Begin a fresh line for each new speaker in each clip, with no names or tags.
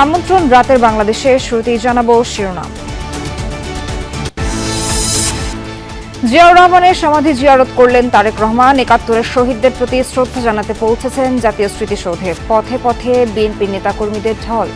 আমন্ত্রণ রাতের বাংলাদেশে। শুরুতেই জানাবো শিরোনাম। জিয়াউর রহমানের সমাধি জিয়ারত করলেন তারেক রহমান। ৭১-এর শহীদদের প্রতি শ্রদ্ধা জানাতে পৌঁছেছেন জাতীয় স্মৃতিসৌধে। পথে পথে বিএনপি নেতাকর্মীদের ঢল।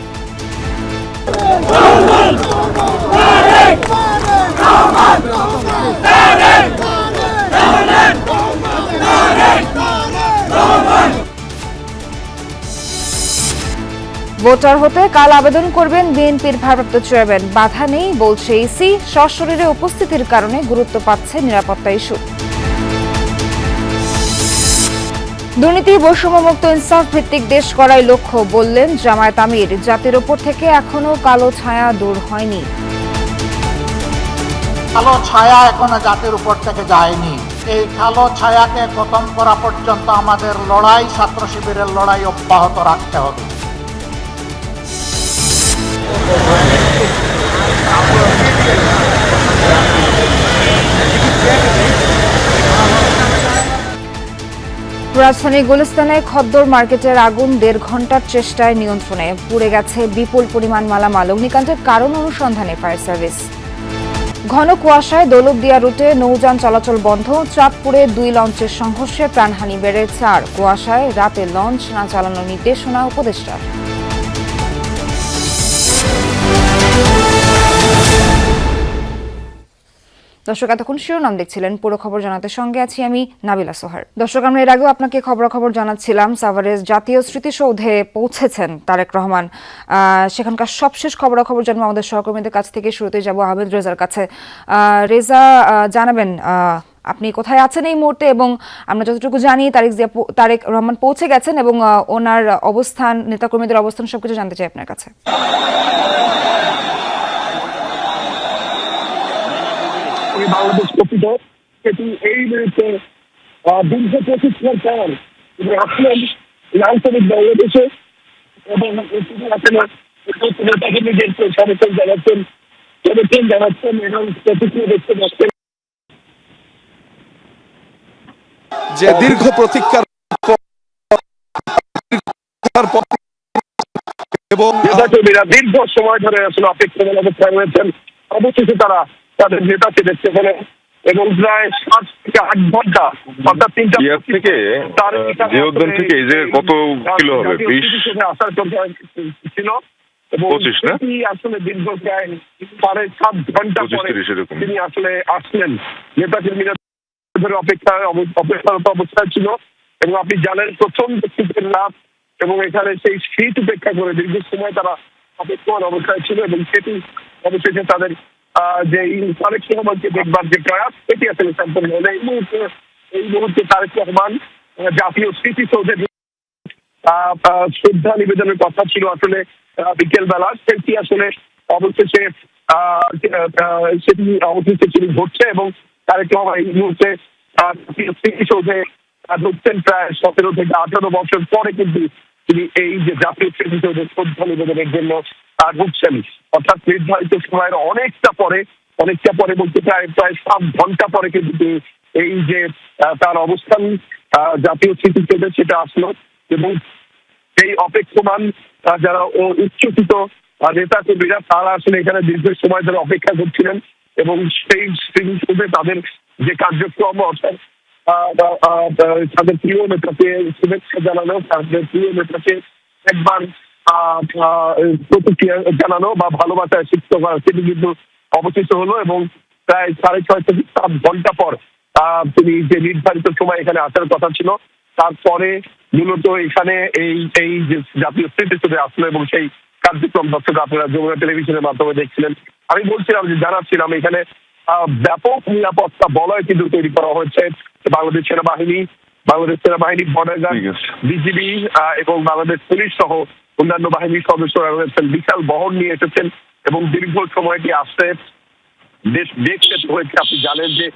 ভোটার হতে কাল আবেদন করবেন বিএনপির ভারপ্রাপ্ত চেয়ারম্যান। বাধা নেই বলছে ইসি। সশরীরে উপস্থিতির কারণে গুরুত্ব পাচ্ছে নিরাপত্তা ইস্যু। দুর্নীতি বৈষম্যমুক্ত ইনসাফ ভিত্তিক দেশ গড়াই লক্ষ্য বললেন জামায়াত আমির। জাতির ওপর থেকে এখনো কালো ছায়া দূর হয়নি।
কালো ছায়া এখনো জাতির উপর থেকে যায়নি। এই কালো ছায়াকে খতম করা পর্যন্ত আমাদের লড়াই, ছাত্র শিবিরের লড়াই অব্যাহত রাখতে হবে।
রাজধানীর গুলিস্তানে খদ্দর মার্কেটের আগুন ১.৫ ঘণ্টার চেষ্টায় নিয়ন্ত্রণে। পুড়ে গেছে বিপুল পরিমাণ মালামাল। অগ্নিকাণ্ডের কারণ অনুসন্ধানে ফায়ার সার্ভিস। ঘন কুয়াশায় দৌলতদিয়া রুটে নৌযান চলাচল বন্ধ। চাঁদপুরে ২ লঞ্চের সংঘর্ষে প্রাণহানি বেড়ে ৪। কুয়াশায় রাতে লঞ্চ না চালানোর নির্দেশনা উপদেষ্টার। দর্শক, এতক্ষণ শিরোনাম দেখছিলেন। পুরো খবর জানাতে সঙ্গে আছি আমি নাবিলা সোহার। দর্শক, আমরা এর আগেও আপনাকে খবরাখবর জানাচ্ছিলাম সাভারের জাতীয় স্মৃতিসৌধে পৌঁছেছেন তারেক রহমান। সেখানকার সবশেষ খবরাখবর জানবো আমাদের সহকর্মীদের কাছ থেকে। শুরুতে যাব আহমেদ রেজার কাছে। রেজা, জানাবেন আপনি কোথায় আছেন এই মুহূর্তে, এবং আমরা যতটুকু জানি তারেক রহমান পৌঁছে গেছেন এবং ওনার অবস্থান, নেতাকর্মীদের অবস্থান সবকিছু জানতে চাই আপনার কাছে।
বাংলাদেশ কথিত সেটি এই মুহূর্তে দীর্ঘ প্রতিষ্ঠার পর আসলেন আঞ্চলিক বাংলাদেশে, এবং নেতাকে নিজের সমর্থন জানাচ্ছেন এবং প্রতিক্রিয়া দেখতে পাচ্ছেন
যে দীর্ঘ প্রতীক্ষার এবং
নেতাকর্মীরা দীর্ঘ সময় ধরে আসলে অপেক্ষা অবস্থায় রয়েছেন। অবশেষে তারা তাদের নেতাকে দেখতে পেলেন এবং প্রায় ৭ থেকে ৮ ঘন্টা, অর্থাৎ ৩টা
থেকে জিওদ্দান থেকে এই জায়গায় কত কিলো হবে? 20
আসার কথা ছিল এবং
25 না?
আসলে দীর্ঘ প্রায় ৭.৫ ঘন্টা পরে তিনি আসলে আসলেন। নেতাকর্মীরা অপেক্ষারত অবস্থায় ছিল এবং আপনি জানেন প্রচন্ড শীতের রাত এবং এখানে সেই শীত উপেক্ষা করে দীর্ঘ সময় তারা অপেক্ষমান অবস্থায় ছিল এবং সেটি অবশেষে তাদের যে তারেক রহমানকে দেখবার যে প্রয়াস, এটি আসলে সম্পন্ন হলো। এই মুহূর্তে তারেক রহমান জাতীয় স্মৃতিসৌধে শ্রদ্ধা নিবেদনের কথা ছিল আসলে বিকেল বেলা, সেটি আসলে অবশেষে সেটি ঘটছে এবং তারেক রহমান এই মুহূর্তে স্মৃতিসৌধে ঢুকছেন প্রায় ১৭ থেকে ১৮ বছর পরে, কিন্তু তিনি এই যে জাতীয় স্মৃতিসৌধে শ্রদ্ধা নিবেদনের জন্য ঢুকছেন, অর্থাৎ নির্ধারিত সময়ের অনেকটা পরে বলতে প্রায় ৭ ঘন্টা পরে কিন্তু এই যে তার অবস্থান জাতীয় স্মৃতিসৌধে সেটা আসলো। এবং এই অপেক্ষমান যারা উচ্চকিত নেতাকর্মীরা তারা আসলে এখানে দীর্ঘ সময় ধরে অপেক্ষা করছিলেন এবং সেই স্মৃতিসৌধে তাদের যে কার্যক্রম, অর্থাৎ তাদের প্রিয় নেতাকে শুভেচ্ছা জানানো, তাদের প্রিয় নেতাকে একবার প্রতিক্রিয়া জানানো বা ভালোবাসায় শিক্ষিত করা, সেটি কিন্তু অবশিষ্ট হলো এবং প্রায় ৬.৫ থেকে ৭ ঘন্টা পর তিনি যে নির্ধারিত সময় এখানে আসার কথা ছিল, তারপরে মূলত এখানে এই যে জাতীয় স্মৃতিসৌধে আসলো এবং সেই কার্যক্রম দর্শক আপনারা যমুনা টেলিভিশনের মাধ্যমে দেখছিলেন। আমি বলছিলাম যে জানাচ্ছিলাম এখানে ব্যাপক নিরাপত্তা বলয় কিন্তু তৈরি করা হয়েছে। বাংলাদেশ সেনাবাহিনী, বর্ডার গার্ড, বিজিবি এবং বাংলাদেশ পুলিশ সহ অন্যান্য বাহিনীর সদস্যরা রয়েছেন। বিশাল বহর নিয়ে এসেছেন এবং দীর্ঘ সময়টি আসতে বেশ হয়েছে। আপনি জানেন যে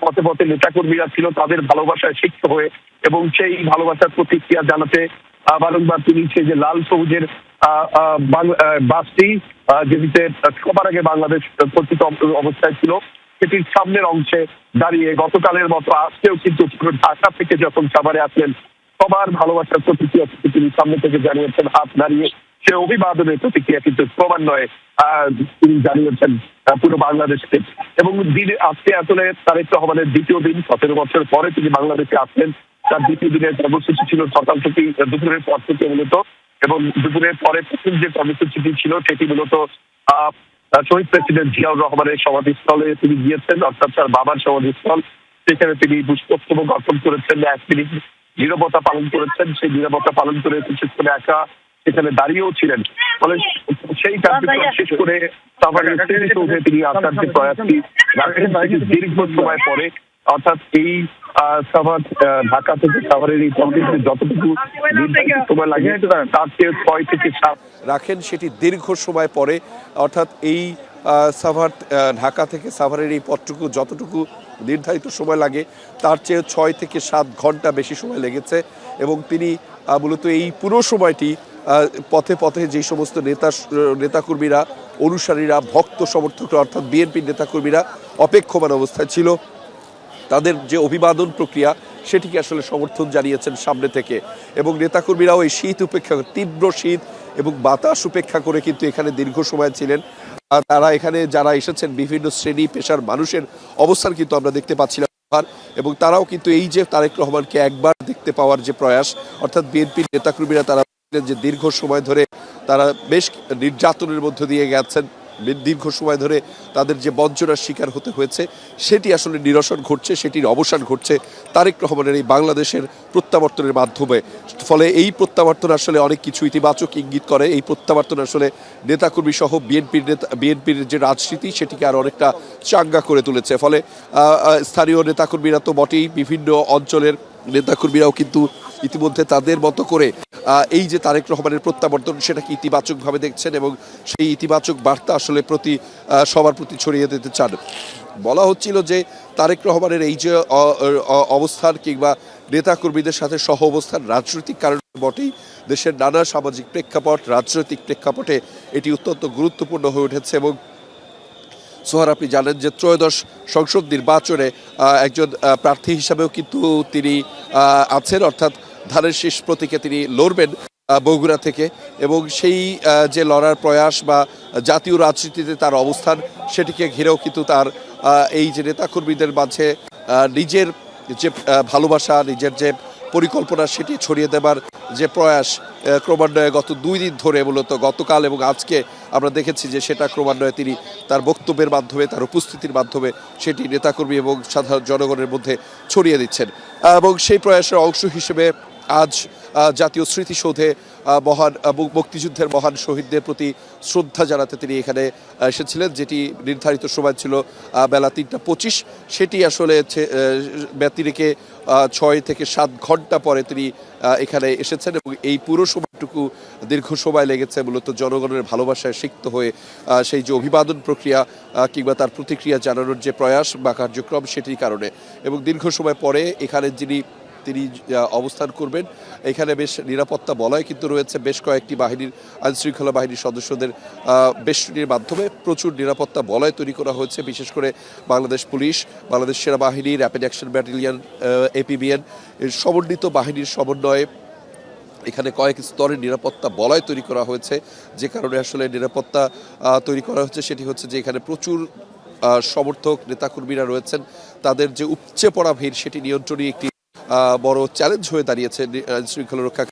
পথে পথে নেতাকর্মীরা ছিল তাদের ভালোবাসায় সিক্ত হয়ে এবং সেই ভালোবাসার প্রতিক্রিয়া জানাতে বারংবার তিনি সেই যে লাল সবুজের বাসটি যেটিতে সবার আগে বাংলাদেশ পরিচিত অবস্থায় ছিল, সেটির সামনের অংশে দাঁড়িয়ে গতকালের মতো আজকেও কিন্তু ঢাকা থেকে যখন সাভারে আসলেন সবার ভালোবাসার প্রতিক্রিয়া তিনি সামনে থেকে জানিয়েছেন, হাত দাঁড়িয়ে সে অভিবাদনের প্রতিক্রিয়া কিন্তু ক্রমান্বয়ে তিনি জানিয়েছেন পুরো বাংলাদেশকে। এবং আজকে আসলে তারেক রহমানের দ্বিতীয় দিন, 17 বছর পরে তিনি বাংলাদেশে আসলেন। তার দ্বিতীয় দিনের কর্মসূচি ছিল সকাল থেকে দুপুরের পর থেকে মূলত, এবং দুপুরের পরে প্রথম যে কর্মসূচিটি ছিল সেটি মূলত শহীদ প্রেসিডেন্ট জিয়াউর রহমানের সমাধিস্থলে তিনি গিয়েছেন, অর্থাৎ তার বাবার সমাধিস্থল। সেখানে তিনি পুষ্পস্তবক অর্পণ করেছেন, 1 মিনিট নীরবতা পালন করেছেন। সেই নীরবতা পালন করে কিছুক্ষণ একা সেখানে দাঁড়িয়েও ছিলেন। ফলে সেই কার্যক্রম শেষ করে সাভারের স্মৃতিসৌধে তিনি আসার যে প্রয়াসটি রাখেন দীর্ঘ সময় পরে, অর্থাৎ এই সাভার ঢাকা থেকে সাভারের এই কমপ্লেক্সে যতটুকু নির্ধারিত সময় লাগে তার চেয়ে 6 থেকে 7
রাখেন সেটি দীর্ঘ সময় পরে, অর্থাৎ এই সাভার ঢাকা থেকে সাভারের এই পথটুকু যতটুকু নির্ধারিত সময় লাগে তার চেয়ে 6 থেকে 7 ঘন্টা বেশি সময় লেগেছে। এবং তিনি মূলত এই পুরো সময়টি পথে পথে যে সমস্ত নেতাকর্মীরা, অনুসারীরা, ভক্ত সমর্থকরা অর্থাৎ বিএনপির নেতাকর্মীরা অপেক্ষমান অবস্থায় ছিল, তাদের যে অভিবাদন প্রক্রিয়া সেটিকে আসলে সমর্থন জানিয়েছেন সামনে থেকে। এবং নেতাকর্মীরাও এই শীত উপেক্ষা, তীব্র শীত এবং বাতাস উপেক্ষা করে কিন্তু এখানে দীর্ঘ সময় ছিলেন। তারা এখানে যারা এসেছেন বিভিন্ন শ্রেণী পেশার মানুষের অবস্থান কিন্তু আমরা দেখতে পাচ্ছিলাম। এবং তারাও কিন্তু এই যে তারেক রহমানকে একবার দেখতে পাওয়ার যে প্রয়াস, অর্থাৎ বিএনপির নেতাকর্মীরা তারা যে দীর্ঘ সময় ধরে তারা বেশ নির্যাতনের মধ্য দিয়ে গেছেন, দীর্ঘ সময় ধরে তাদের যে বঞ্চনার শিকার হতে হয়েছে সেটি আসলে নিরসন ঘটছে, সেটির অবসান ঘটছে তারেক রহমানের এই বাংলাদেশের প্রত্যাবর্তনের মাধ্যমে। ফলে এই প্রত্যাবর্তন আসলে অনেক কিছু ইতিবাচক ইঙ্গিত করে। এই প্রত্যাবর্তন আসলে নেতাকর্মী সহ বিএনপির যে রাজনীতি সেটিকে আরও অনেকটা চাঙ্গা করে তুলেছে। ফলে স্থানীয় নেতাকর্মীরা তো বটেই, বিভিন্ন অঞ্চলের নেতাকর্মীরাও কিন্তু ইতিমধ্যে তাদের মতো করে এই যে তারেক রহমানের প্রত্যাবর্তন সেটাকে ইতিবাচকভাবে দেখছেন এবং সেই ইতিবাচক বার্তা আসলে সবার প্রতি ছড়িয়ে দিতে চান। বলা হচ্ছিল যে তারেক রহমানের এই যে অবস্থান কিংবা নেতাকর্মীদের সাথে সহ অবস্থান রাজনৈতিক কারণে বটেই, দেশের নানা সামাজিক প্রেক্ষাপট, রাজনৈতিক প্রেক্ষাপটে এটি অত্যন্ত গুরুত্বপূর্ণ হয়ে উঠেছে। এবং সোহার, আপনি জানেন যে ত্রয়োদশ সংসদ নির্বাচনে একজন প্রার্থী হিসাবেও কিন্তু তিনি আছেন, অর্থাৎ ধানের শীষ প্রতীকে তিনি লড়বেন বগুড়া থেকে। এবং সেই যে লড়ার প্রয়াস বা জাতীয় রাজনীতিতে তার অবস্থান সেটিকে ঘিরেও কিন্তু তার এই যে নেতাকর্মীদের মাঝে নিজের যে ভালোবাসা, নিজের যে পরিকল্পনা সেটি ছড়িয়ে দেবার যে প্রয়াস ক্রমান্বয়ে গত 2 দিন ধরে, মূলত গতকাল এবং আজকে আমরা দেখেছি যে সেটা ক্রমান্বয়ে তিনি তার বক্তব্যের মাধ্যমে, তার উপস্থিতির মাধ্যমে সেটি নেতাকর্মী এবং সাধারণ জনগণের মধ্যে ছড়িয়ে দিচ্ছেন। এবং সেই প্রয়াসের অংশ হিসেবে আজ জাতীয় স্মৃতিসৌধে মহান মুক্তিযুদ্ধের মহান শহীদদের প্রতি শ্রদ্ধা জানাতে তিনি এখানে এসেছিলেন, যেটি নির্ধারিত সময় ছিল বেলা 3টা 25। সেটি আসলে ব্যতি রেখে 6 থেকে 7 ঘন্টা পরে তিনি এখানে এসেছেন। এবং এই পুরো সময়টুকু দীর্ঘ সময় লেগেছে মূলত জনগণের ভালোবাসায় সিক্ত হয়ে সেই যে অভিবাদন প্রক্রিয়া কিংবা তার প্রতিক্রিয়া জানানোর যে প্রয়াস বা কার্যক্রম সেটির কারণে। এবং দীর্ঘ সময় পরে এখানে তিনি অবস্থান করবেন। এখানে বেশ নিরাপত্তা বলয় কিন্তু রয়েছে, বেশ কয়েকটি বাহিনীর, আইনশৃঙ্খলা বাহিনীর সদস্যদের বেষ্টনীর মাধ্যমে প্রচুর নিরাপত্তা বলয় তৈরি করা হয়েছে। বিশেষ করে বাংলাদেশ পুলিশ, বাংলাদেশ সেনাবাহিনী, র্যাপিড অ্যাকশন ব্যাটালিয়ন, APBN এর সমন্বিত বাহিনীর সমন্বয়ে এখানে কয়েক স্তরের নিরাপত্তা বলয় তৈরি করা হয়েছে। যে কারণে আসলে নিরাপত্তা তৈরি করা হচ্ছে সেটি হচ্ছে যে এখানে প্রচুর সমর্থক নেতাকর্মীরা রয়েছেন, তাদের যে উপচে পড়া ভিড় সেটি নিয়ন্ত্রণে একটি বড় চ্যালেঞ্জ হয়ে দাঁড়িয়েছে শৃঙ্খলা রক্ষা,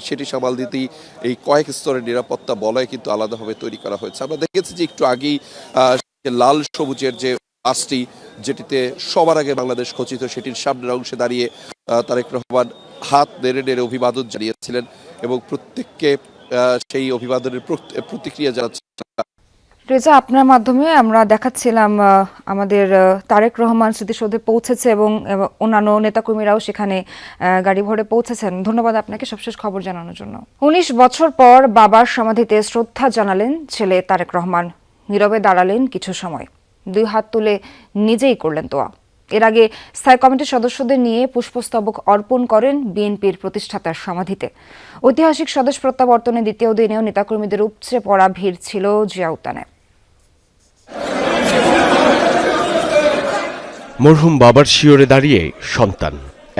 সেটি সামাল দিতেই এই কয়েক স্তরের নিরাপত্তা বলয় কিন্তু আলাদাভাবে তৈরি করা হয়েছে। আমরা দেখেছি যে একটু আগেই লাল সবুজের যে বাসটি, যেটিতে সবার আগে বাংলাদেশ খচিত, সেটির সামনের অংশে দাঁড়িয়ে তারেক রহমান হাত নেড়ে নেড়ে অভিবাদন জানিয়েছিলেন এবং প্রত্যেককে সেই অভিবাদনের প্রতিক্রিয়া জানাচ্ছিলেন।
রেজা, আপনার মাধ্যমে আমরা দেখাচ্ছিলাম আমাদের তারেক রহমান স্মৃতিসৌধে পৌঁছেছে এবং অন্যান্য নেতাকর্মীরাও সেখানে গাড়ি ভরে পৌঁছেছেন। ধন্যবাদ আপনাকে সবশেষ খবর জানানোর জন্য। 19 বছর পর বাবার সমাধিতে শ্রদ্ধা জানালেন ছেলে তারেক রহমান। নীরবে দাঁড়ালেন কিছু সময়, 2 হাত তুলে নিজেই করলেন দোয়া। এর আগে স্থায়ী কমিটির সদস্যদের নিয়ে পুষ্পস্তবক অর্পণ করেন বিএনপির প্রতিষ্ঠাতার সমাধিতে। ঐতিহাসিক স্বদেশ প্রত্যাবর্তনের দ্বিতীয় দিনেও নেতাকর্মীদের উপচে পড়া ভিড় ছিল জিয়া উদ্যানে।
মরহুম বাবার শিয়রে দাঁড়িয়ে সন্তান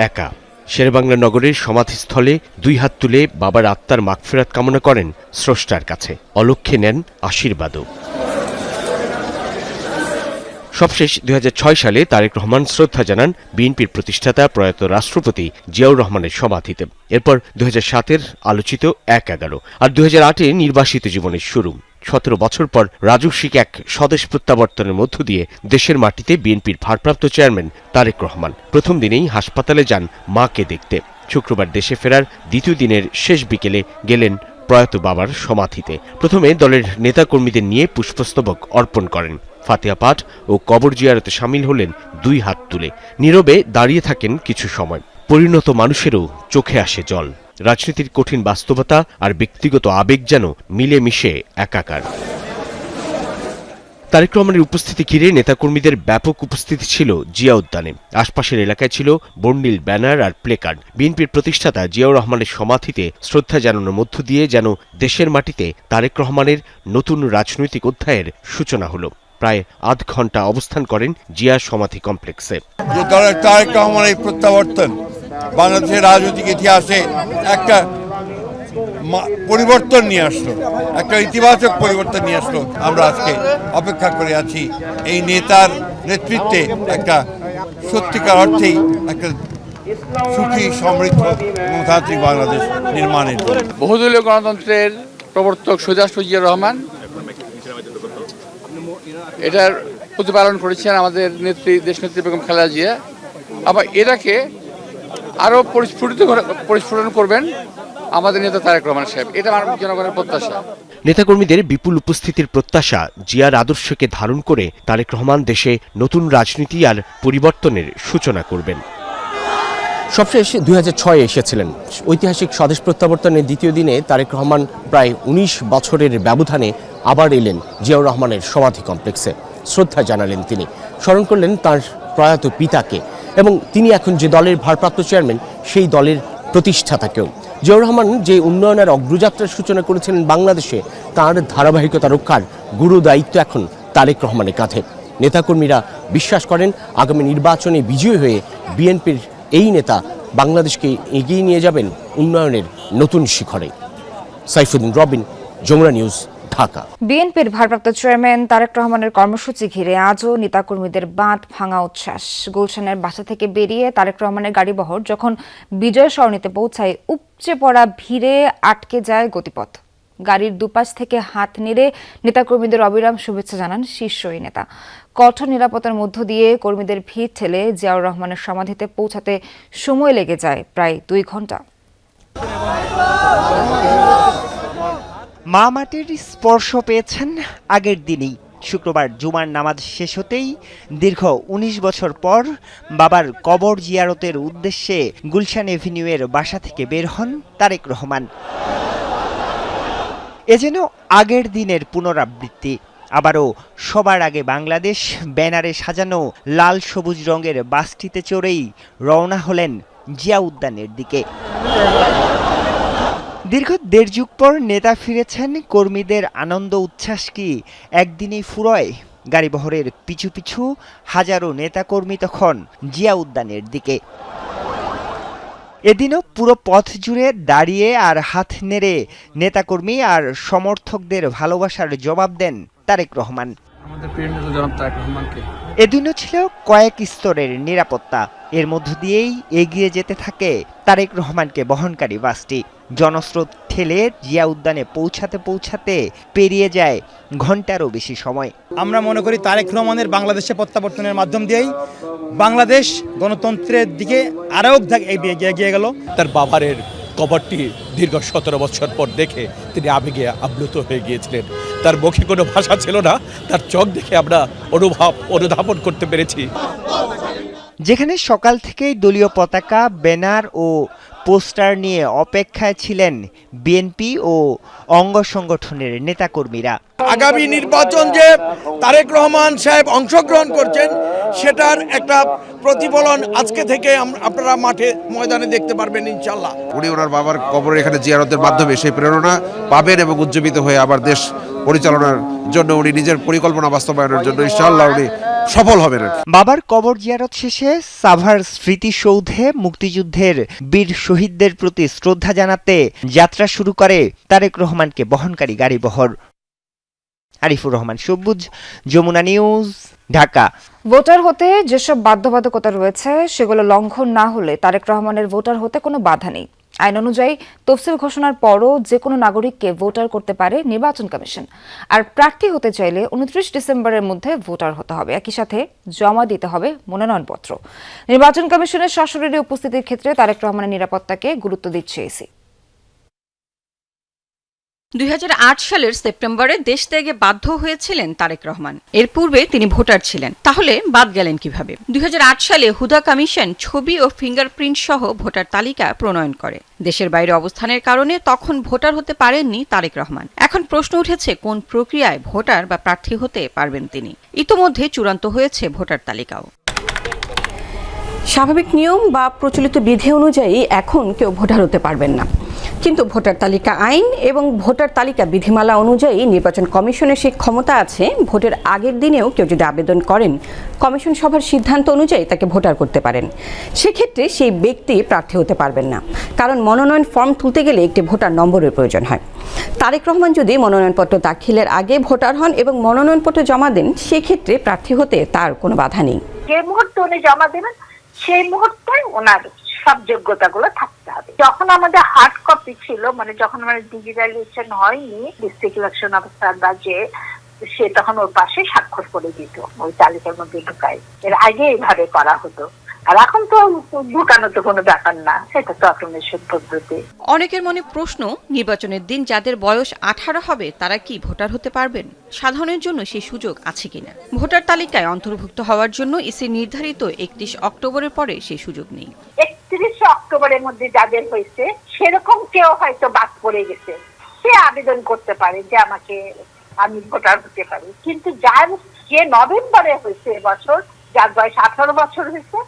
একা, শেরেবাংলা নগরের সমাধিস্থলে 2 হাত তুলে বাবার আত্মার মাগফিরাত কামনা করেন স্রষ্টার কাছে, অলক্ষ্যে নেন আশীর্বাদও। সবশেষ 2006 সালে তারেক রহমান শ্রদ্ধা জানান বিএনপির প্রতিষ্ঠাতা প্রয়াত রাষ্ট্রপতি জিয়াউর রহমানের সমাধিতে। এরপর 2007-এর আলোচিত 1/11 আর 2008-এ নির্বাসিত জীবনের শুরু। 17 বছর পর রাজস্বিক এক স্বদেশ প্রত্যাবর্তনের মধ্য দিয়ে দেশের মাটিতে বিএনপির ভারপ্রাপ্ত চেয়ারম্যান তারেক রহমান প্রথম দিনেই হাসপাতালে যান মাকে দেখতে। শুক্রবার দেশে ফেরার দ্বিতীয় দিনের শেষ বিকেলে গেলেন প্রয়াত বাবার সমাধিতে। প্রথমে দলের নেতাকর্মীদের নিয়ে পুষ্পস্তবক অর্পণ করেন। ফাতিহা পাঠ ও কবর জিয়ারতে শামিল হলেন 2 হাত তুলে। নীরবে দাঁড়িয়ে থাকেন কিছু সময়। পরিণত মানুষেরও চোখে আসে জল। রাজনীতির কঠিন বাস্তবতা আর ব্যক্তিগত আবেগ যেন মিলেমিশে একাকার। তারেক রহমানের উপস্থিতি ঘিরে নেতাকর্মীদের ব্যাপক উপস্থিতি ছিল জিয়া উদ্যানে। আশপাশের এলাকায় ছিল বর্ণিল ব্যানার আর প্লেকার্ড। বিএনপির প্রতিষ্ঠাতা জিয়াউর রহমানের সমাধিতে শ্রদ্ধা জানানোর মধ্য দিয়ে যেন দেশের মাটিতে তারেক রহমানের নতুন রাজনৈতিক অধ্যায়ের সূচনা হলো। প্রায় আধ ঘন্টা অবস্থান করেন জিয়া সমাধি কমপ্লেক্সে।
যে তারেক রহমানের প্রত্যাবর্তন বাংলাদেশের রাজনৈতিক ইতিহাসে একটা পরিবর্তন নিয়ে আসলো, একটা ইতিবাচক পরিবর্তন নিয়ে আসলো। আমরা আজকে অপেক্ষা করে আছি এই নেতার নেতৃত্বে একটা সত্যিকার অর্থেই একটা সুখী, সমৃদ্ধ গণতান্ত্রিক বাংলাদেশ নির্মাণের জন্য।
বহুদলীয় গণতন্ত্রের প্রবর্তক শহীদ রাষ্ট্রপতি জিয়াউর রহমান এটার প্রতিপালন করেছেন আমাদের নেত্রী, দেশনেত্রী বেগম খালেদা জিয়া। আবার এটাকে আরও পরিস্ফুটন করবেন আমাদের নেতা তারেক রহমান সাহেব। এটা আমার জনগণের প্রত্যাশা।
নেতাকর্মীদের বিপুল উপস্থিতির প্রত্যাশা জিয়ার আদর্শকে ধারণ করে তারেক রহমান দেশে নতুন রাজনীতি আর পরিবর্তনের সূচনা করবেন। সবশেষ 2006-এ এসেছিলেন। ঐতিহাসিক স্বদেশ প্রত্যাবর্তনের দ্বিতীয় দিনে তারেক রহমান প্রায় 19 বছরের ব্যবধানে আবার এলেন জিয়াউর রহমানের সমাধি কমপ্লেক্সে। শ্রদ্ধা জানালেন তিনি, স্মরণ করলেন তার প্রয়াত পিতাকে এবং তিনি এখন যে দলের ভারপ্রাপ্ত চেয়ারম্যান সেই দলের প্রতিষ্ঠাতাকেও। জিয়াউর রহমান যে উন্নয়নের অগ্রযাত্রার সূচনা করেছিলেন বাংলাদেশে, তার ধারাবাহিকতা রক্ষার গুরু দায়িত্ব এখন তারেক রহমানের কাঁধে। নেতাকর্মীরা বিশ্বাস করেন আগামী নির্বাচনে বিজয়ী হয়ে বিএনপির এই নেতা বাংলাদেশকে এগিয়ে নিয়ে যাবেন উন্নয়নের নতুন শিখরে। সাইফুদ্দিন রবিন, যমুনা নিউজ, ঢাকা।
বিএনপির ভারপ্রাপ্ত চেয়ারম্যান তারেক রহমানের কর্মসূচি ঘিরে আজও নেতাকর্মীদের বাঁধ ভাঙা উচ্ছ্বাস। গুলশানের বাসা থেকে বেরিয়ে তারেক রহমানের গাড়িবহর যখন বিজয় সরণিতে পৌঁছায়, উপচে পড়া ভিড়ে আটকে যায় গতিপথ। গাড়ির দুপাশ থেকে হাত নেড়ে নেতাকর্মীদের অবিরাম শুভেচ্ছা জানান শীর্ষ এই নেতা। কঠোর নিরাপত্তার মধ্য দিয়ে কর্মীদের ভিড় ঠেলে জিয়াউর রহমানের সমাধিতে পৌঁছাতে সময় লেগে যায় প্রায় 2 ঘন্টা।
মা মাটির স্পর্শ পেয়েছেন আগের দিনেই। শুক্রবার জুমার নামাজ শেষ হতেই দীর্ঘ 19 বছর পর বাবার কবর জিয়ারতের উদ্দেশ্যে গুলশান এভিনিউয়ের বাসা থেকে বের হন তারেক রহমান। এ যেন আগের দিনের পুনরাবৃত্তি। আবারও সবার আগে বাংলাদেশ ব্যানারে সাজানো লাল সবুজ রঙের বাসটিতে চড়েই রওনা হলেন জিয়া উদ্যানের দিকে। দীর্ঘ 1.5 যুগ পর নেতা ফিরেছেন, কর্মীদের আনন্দ উচ্ছ্বাস কি একদিনেই ফুরয়? গাড়িবহরের পিছু পিছু হাজারো নেতাকর্মী তখন জিয়া উদ্যানের দিকে। এদিনও পুরো পথ জুড়ে দাঁড়িয়ে আর হাত নেড়ে নেতাকর্মী আর সমর্থকদের ভালোবাসার জবাব দেন তারেক রহমান। এদিনও ছিল কয়েক স্তরের নিরাপত্তা। এর মধ্য দিয়েই এগিয়ে যেতে থাকে তারেক রহমানকে বহনকারী বাসটি। জনস্রোত ঠেলে জিয়া উদ্যানে পৌঁছাতে পেরিয়ে যায় ঘন্টারও বেশি সময়।
আমরা মনে করি তারেক রহমানের বাংলাদেশে প্রত্যাবর্তনের মাধ্যম দিয়েই বাংলাদেশ গণতন্ত্রের দিকে আরও এগিয়ে গেল।
তার বাবারের কবরটি দীর্ঘ 17 বছর পর দেখে তিনি আবেগে আপ্লুত হয়ে গিয়েছিলেন। তার মুখে কোনো ভাষা ছিল না, তার চোখ দেখে আমরা অনুধাবন করতে পেরেছি।
যেখানে সকাল থেকেই দলীয় পতাকা, ব্যানার ও পোস্টার নিয়ে অপেক্ষায় ছিলেন বিএনপি ও অঙ্গ সংগঠনের নেতাকর্মীরা।
আগামী নির্বাচন যে তারেক রহমান সাহেব অংশগ্রহণ করছেন সেটার একটা প্রতিফলন আজকে থেকে আপনারা ময়দানে দেখতে পারবেন ইনশাল্লাহ।
উনি ওনার বাবার কবরের এখানে জিয়ারতের মাধ্যমে সেই প্রেরণা পাবেন এবং উজ্জীবিত হয়ে আবার দেশ পরিচালনার জন্য উনি নিজের পরিকল্পনা বাস্তবায়নের জন্য ইনশাআল্লাহ উনি সফল হবে না।
বাবার কবর জিয়ারত শেষে সাভার স্মৃতিসৌধে মুক্তিযুদ্ধের বীর শহীদদের প্রতি শ্রদ্ধা জানাতে যাত্রা শুরু করে তারেক রহমানকে বহনকারী গাড়িবহর। আরিফুর রহমান সবুজ, যমুনা নিউজ, ঢাকা।
ভোটার হতে যেসব বাধ্যবাধকতা রয়েছে সেগুলো লঙ্ঘন না হলে তারেক রহমানের ভোটার হতে কোনো বাধা নেই। আইন অনুযায়ী তফসিল ঘোষণার পরও যে কোনো নাগরিককে ভোটার করতে পারে নির্বাচন কমিশন। আর প্রার্থী হতে চাইলে 29 ডিসেম্বরের মধ্যে ভোটার হতে হবে, একই সাথে জমা দিতে হবে মনোনয়নপত্র। নির্বাচন কমিশনের সশরীরে উপস্থিতির ক্ষেত্রে তারেক রহমানের নিরাপত্তাকে গুরুত্ব দিচ্ছে ইসি।
2008 সালের সেপ্টেম্বরে দেশ ত্যাগে বাধ্য হয়েছিলেন তারেক রহমান। এর পূর্বে তিনি ভোটার ছিলেন, তাহলে বাদ গেলেন কিভাবে? 2008 সালে হুদা কমিশন ছবি ও ফিঙ্গারপ্রিন্ট সহ ভোটার তালিকা প্রণয়ন করে। দেশের বাইরে অবস্থানের কারণে তখন ভোটার হতে পারেননি তারেক রহমান। এখন প্রশ্ন উঠেছে কোন প্রক্রিয়ায় ভোটার বা প্রার্থী হতে পারবেন তিনি। ইতোমধ্যে চূড়ান্ত হয়েছে ভোটার তালিকাও। স্বাভাবিক নিয়ম বা প্রচলিত বিধি অনুযায়ী এখন কেউ ভোটার হতে পারবেন না, কিন্তু ভোটার তালিকা আইন এবং ভোটার তালিকা বিধিমালা অনুযায়ী নির্বাচন কমিশনের সেই ক্ষমতা আছে ভোটের আগের দিনেও কেউ যদি আবেদন করেন কমিশন সভার সিদ্ধান্ত অনুযায়ী তাকে ভোটার করতে পারেন। সেক্ষেত্রে সেই ব্যক্তি প্রার্থী হতে পারবেন না, কারণ মনোনয়ন ফর্ম তুলতে গেলে একটি ভোটার নম্বরের প্রয়োজন হয়। তারেক রহমান যদি মনোনয়নপত্র দাখিলের আগে ভোটার হন এবং মনোনয়নপত্র জমা দেন, সেক্ষেত্রে প্রার্থী হতে তার কোনো বাধা নেই।
যে মুহূর্তে উনি জমা দেবেন সেই মুহূর্তে ওনার সব যোগ্যতাগুলো থাকতে হবে। যখন আমাদের হার্ড কপি ছিল, মানে যখন আমাদের ডিজিটালাইজেশন হয়নি, ডিস্ট্রিক্ট ইলেকশন অফিসার বা সে তখন ওর পাশে স্বাক্ষর করে দিত ওই তালিকার মধ্যে ঢুকাই। এর আগে এইভাবে করা হতো, আর এখন তো ঢুকানো তো কোনো ব্যাপার না, সেটা তো অটোমেশন পদ্ধতি।
অনেকের মনে প্রশ্ন, নির্বাচনের দিন যাদের বয়স 18 হবে তারা কি ভোটার হতে পারবেন? সাধারণের জন্য সেই সুযোগ আছে কিনা? ভোটার তালিকায় অন্তর্ভুক্ত হওয়ার জন্য ইসি নির্ধারিত 31 অক্টোবরের পরে সেই সুযোগ নেই।
31 অক্টোবরের মধ্যে যাদের হয়েছে সেরকম কেউ হয়তো বাদ পড়ে গেছে, সে আবেদন করতে পারে যে আমি ভোটার হতে পারি। কিন্তু যে নভেম্বরে হয়েছে এবছর, যার বয়স 18 বছর হয়েছে,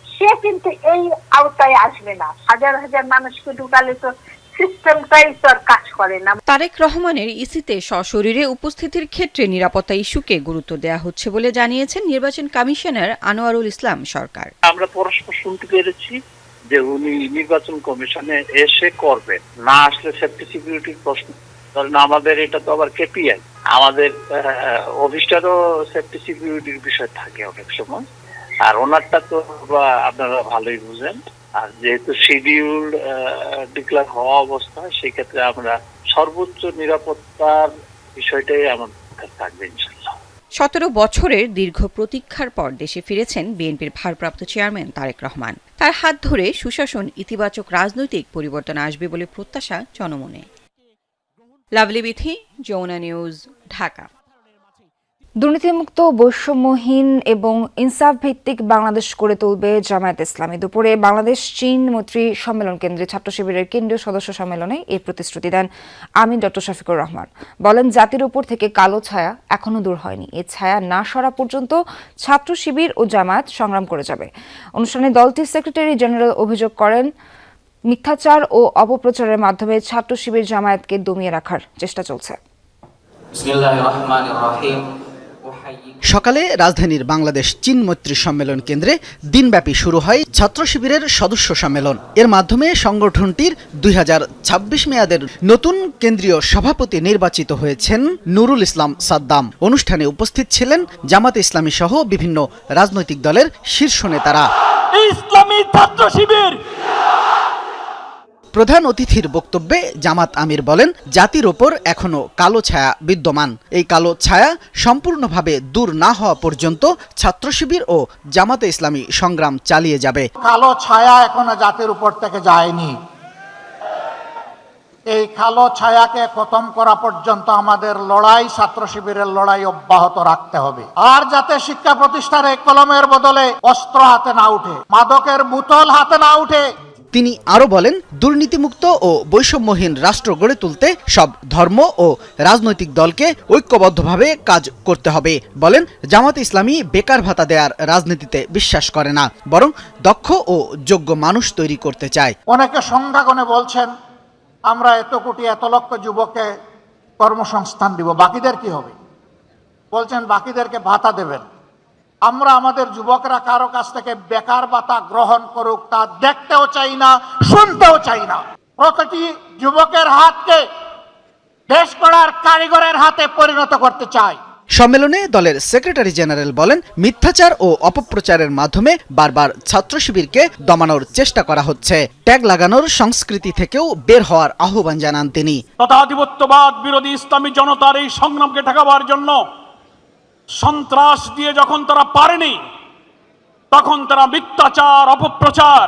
সে কিন্তু এই আওতায় আসবে না। হাজার হাজার মানুষকে ঢুকালে তো সিস্টেমটাই তো আর কাজ করে না।
তারেক রহমানের ইসিতে সশরীরে উপস্থিতির ক্ষেত্রে নিরাপত্তা ইস্যুকে গুরুত্ব দেওয়া হচ্ছে বলে জানিয়েছেন নির্বাচন কমিশনার আনোয়ারুল ইসলাম সরকার।
আমরা পরস্পর শুনতে পেরেছি যে উনি নির্বাচন কমিশনে এসে করবেন, না আসলে সেফটি সিকিউরিটির প্রশ্ন। কারণ আমাদের এটা তো আবার কেপিআই, আমাদের অফিসটারও সেফটি সিকিউরিটির বিষয় থাকে অনেক সময়, আর ওনারটা তো আপনারা ভালোই বুঝেন। আর যেহেতু শিডিউল ডিক্লেয়ার হওয়া অবস্থা, সেক্ষেত্রে আমরা সর্বোচ্চ নিরাপত্তার বিষয়টাই আমার থাকবে ইনশাল্লাহ।
17 বছরের দীর্ঘ প্রতীক্ষার পর দেশে ফিরেছেন বিএনপির ভারপ্রাপ্ত চেয়ারম্যান তারেক রহমান। তার হাত ধরে সুশাসন, ইতিবাচক রাজনৈতিক পরিবর্তন আসবে বলে প্রত্যাশা জনমনে। লাভলি বিথি, যমুনা নিউজ, ঢাকা।
দুর্নীতিমুক্ত, বৈষম্যহীন এবং ইনসাফ ভিত্তিক বাংলাদেশ গড়ে তুলবে জামায়াত ইসলামী। দুপুরে বাংলাদেশ চীন মৈত্রী সম্মেলন কেন্দ্রে ছাত্র শিবিরের কেন্দ্রীয় সদস্য সম্মেলনে এই প্রতিশ্রুতি দেন আমির ডক্টর শফিকুর রহমান। বলেন, জাতির উপর থেকে কালো ছায়া এখনো দূর হয়নি। এই ছায়া না সরা পর্যন্ত ছাত্র শিবির ও জামায়াত সংগ্রাম করে যাবে। অনুষ্ঠানে দলটির সেক্রেটারি জেনারেল অভিযোগ করেন, মিথ্যাচার ও অপপ্রচারের মাধ্যমে ছাত্র শিবির জামায়াতকে দমিয়ে রাখার চেষ্টা চলছে।
সকালে রাজধানীর বাংলাদেশ চীন মৈত্রী সম্মেলন কেন্দ্রে দিনব্যাপী শুরু হয় ছাত্র শিবিরের সদস্য সম্মেলন। এর মাধ্যমে সংগঠনটির 2026 মেয়াদের নতুন কেন্দ্রীয় সভাপতি নির্বাচিত হয়েছেন নুরুল ইসলাম সাদ্দাম। অনুষ্ঠানে উপস্থিত ছিলেন জামাত ইসলামী সহ বিভিন্ন রাজনৈতিক দলের শীর্ষ নেতারা।
ইসলামী ছাত্র শিবির।
প্রধান অতিথির বক্তব্যে জামাত আমির বলেন, জাতির ওপর এখনো কালো ছায়া বিদ্যমান। এই কালো ছায়া সম্পূর্ণভাবে দূর না হওয়া পর্যন্ত ছাত্র শিবির ও জামাতে ইসলামী সংগ্রাম চালিয়ে যাবে।
কালো ছায়া এখনো জাতির উপর থেকে যায়নি। এই কালো ছায়াকে খতম করা পর্যন্ত আমাদের লড়াই, ছাত্র শিবিরের লড়াই অব্যাহত রাখতে হবে। আর যাতে শিক্ষা প্রতিষ্ঠানে কলমের বদলে অস্ত্র হাতে না উঠে, মাদকের বোতল হাতে না উঠে।
তিনি আরো বলেন, দুর্নীতিমুক্ত ও বৈষম্যহীন রাষ্ট্র গড়ে তুলতে সব ধর্ম ও রাজনৈতিক দলকে ঐক্যবদ্ধভাবে কাজ করতে হবে। বলেন, জামাত ইসলামী বেকার ভাতা দেওয়ার রাজনীতিতে বিশ্বাস করে না, বরং দক্ষ ও যোগ্য মানুষ তৈরি করতে চায়।
অনেকে সংখ্যাগণে বলছেন, আমরা এত কোটি এত লক্ষ যুবককে কর্মসংস্থান দিব, বাকিদের কি হবে? বলছেন বাকিদেরকে ভাতা দেবেন।
আমরা আমাদের যুবকরা কারো কাছ থেকে বেকার ভাতা গ্রহণ করুক তা দেখতেও চাই না, শুনতেও চাই না। প্রতিটি যুবকের হাতকে দেশ গড়ার কারিগরের হাতে পরিণত করতে চাই।
সম্মেলনে দলের সেক্রেটারি জেনারেল বলেন, মিথ্যাচার ও অপপ্রচারের মাধ্যমে বারবার ছাত্র শিবিরকে দমানোর চেষ্টা করা হচ্ছে। ট্যাগ লাগানোর সংস্কৃতি থেকেও বের হওয়ার আহ্বান জানান তিনি।
তথাধিপত্যবাদ বিরোধী ইসলামী জনতার এই সংগ্রামকে ঠেকাবার জন্য সন্ত্রাস দিয়ে যখন তারা পারেনি, তখন তারা মিথ্যাচার, অপপ্রচার,